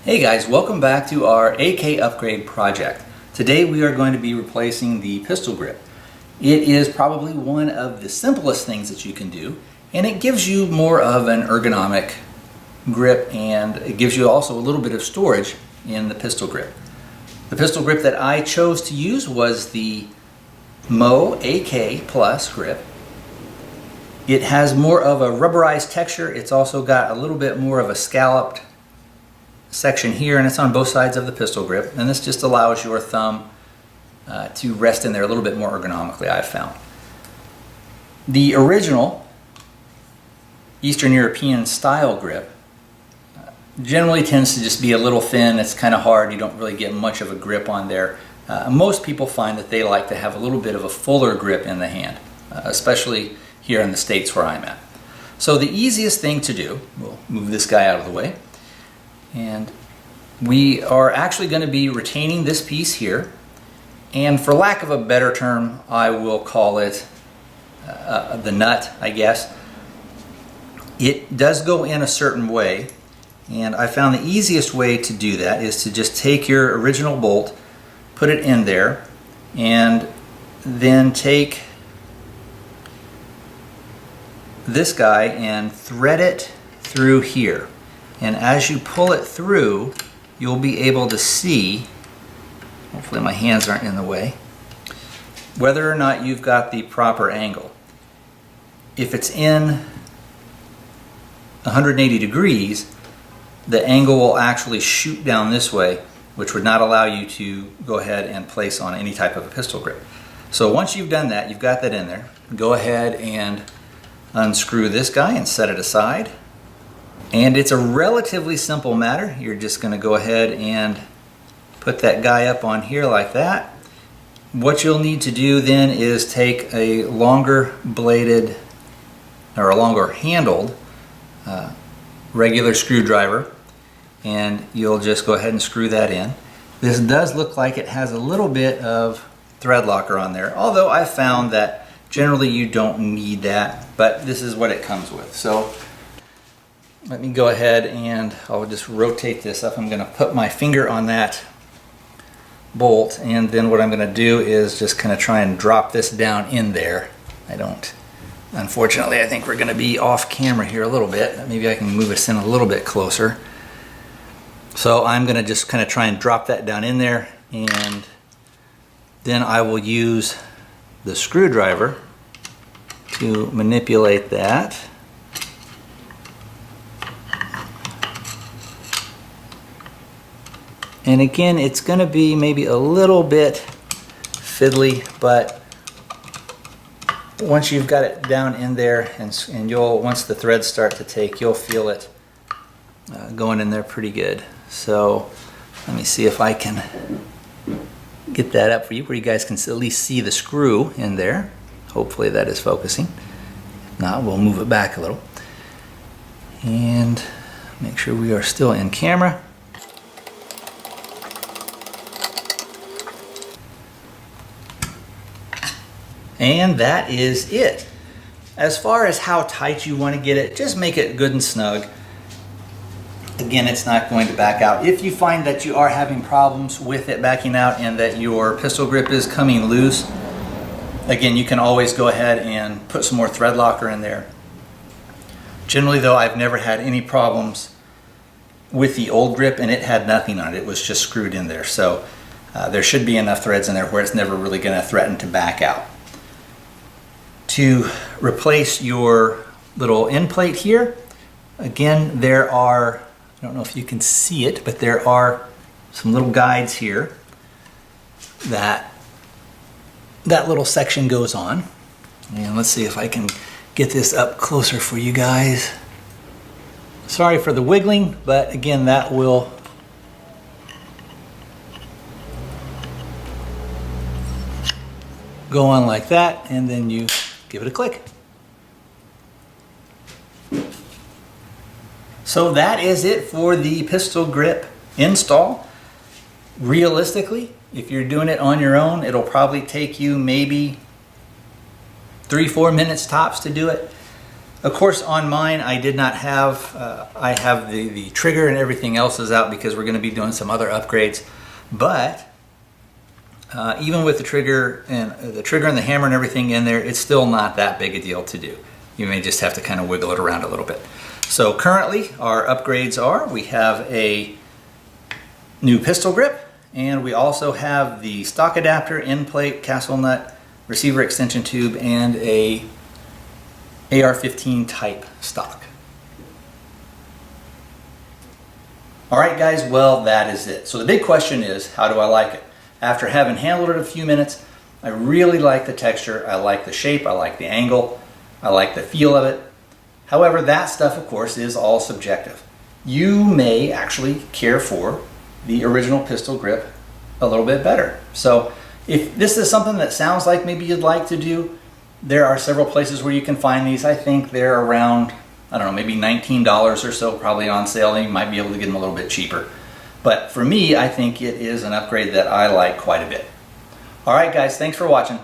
Hey guys, welcome back to our AK upgrade project. Today we are going to be replacing the pistol grip. It is probably one of the simplest things that you can do, and it gives you more of an ergonomic grip, and it gives you also a little bit of storage in the pistol grip. The pistol grip that I chose to use was the MOE AK Plus grip. It has more of a rubberized texture. It's also got a little bit more of a scalloped section here, and it's on both sides of the pistol grip, and this just allows your thumb to rest in there a little bit more ergonomically, I've found. The original Eastern European style grip generally tends to just be a little thin. It's kind of hard. You don't really get much of a grip on there. Most people find that they like to have a little bit of a fuller grip in the hand, especially here in the States where I'm at. So the easiest thing to do, we'll move this guy out of the way, and we are actually going to be retaining this piece here, and for lack of a better term, I will call it the nut, I guess. It does go in a certain way, and I found the easiest way to do that is to just take your original bolt, put it in there, and then take this guy and thread it through here. And as you pull it through, you'll be able to see, hopefully my hands aren't in the way, whether or not you've got the proper angle. If it's in 180 degrees, the angle will actually shoot down this way, which would not allow you to go ahead and place on any type of a pistol grip. So once you've done that, you've got that in there, go ahead and unscrew this guy and set it aside. And it's a relatively simple matter. You're just going to go ahead and put that guy up on here like that. What you'll need to do then is take a longer bladed or a longer handled regular screwdriver, and you'll just go ahead and screw that in. This does look like it has a little bit of thread locker on there, although I found that generally you don't need that, but this is what it comes with. So let me go ahead and I'll just rotate this up. I'm going to put my finger on that bolt, and then what I'm going to do is just kind of try and drop this down in there. Unfortunately, I think we're going to be off camera here a little bit. Maybe I can move us in a little bit closer. So I'm going to just kind of try and drop that down in there, and then I will use the screwdriver to manipulate that. And again, it's going to be maybe a little bit fiddly, but once you've got it down in there, and once the threads start to take, you'll feel it going in there pretty good. So let me see if I can get that up for you where you guys can at least see the screw in there. Hopefully that is focusing. If not, we'll move it back a little. And make sure we are still in camera. And that is it. As far as how tight you want to get it, just make it good and snug. Again, it's not going to back out. If you find that you are having problems with it backing out and that your pistol grip is coming loose, again, you can always go ahead and put some more thread locker in there. Generally though, I've never had any problems with the old grip, and it had nothing on it. It was just screwed in there. So there should be enough threads in there where it's never really going to threaten to back out. To replace your little end plate here, again, there are, I don't know if you can see it, but there are some little guides here that little section goes on. And let's see if I can get this up closer for you guys. Sorry for the wiggling, but again, that will go on like that, and then you give it a click. So that is it for the pistol grip install. Realistically, if you're doing it on your own, it'll probably take you maybe 3-4 minutes tops to do it. Of course, on mine, I did not have, I have the trigger and everything else is out because we're going to be doing some other upgrades. But even with the trigger and the hammer and everything in there, it's still not that big a deal to do. You may just have to kind of wiggle it around a little bit. So currently, our upgrades are, we have a new pistol grip, and we also have the stock adapter, end plate, castle nut, receiver extension tube, and a AR-15 type stock. All right, guys, well, that is it. So the big question is, how do I like it? After having handled it a few minutes, I really like the texture, I like the shape, I like the angle, I like the feel of it. However, that stuff, of course, is all subjective. You may actually care for the original pistol grip a little bit better. So if this is something that sounds like maybe you'd like to do, there are several places where you can find these. I think they're around, I don't know, maybe $19 or so, probably on sale, and you might be able to get them a little bit cheaper. But for me, I think it is an upgrade that I like quite a bit. All right, guys, thanks for watching.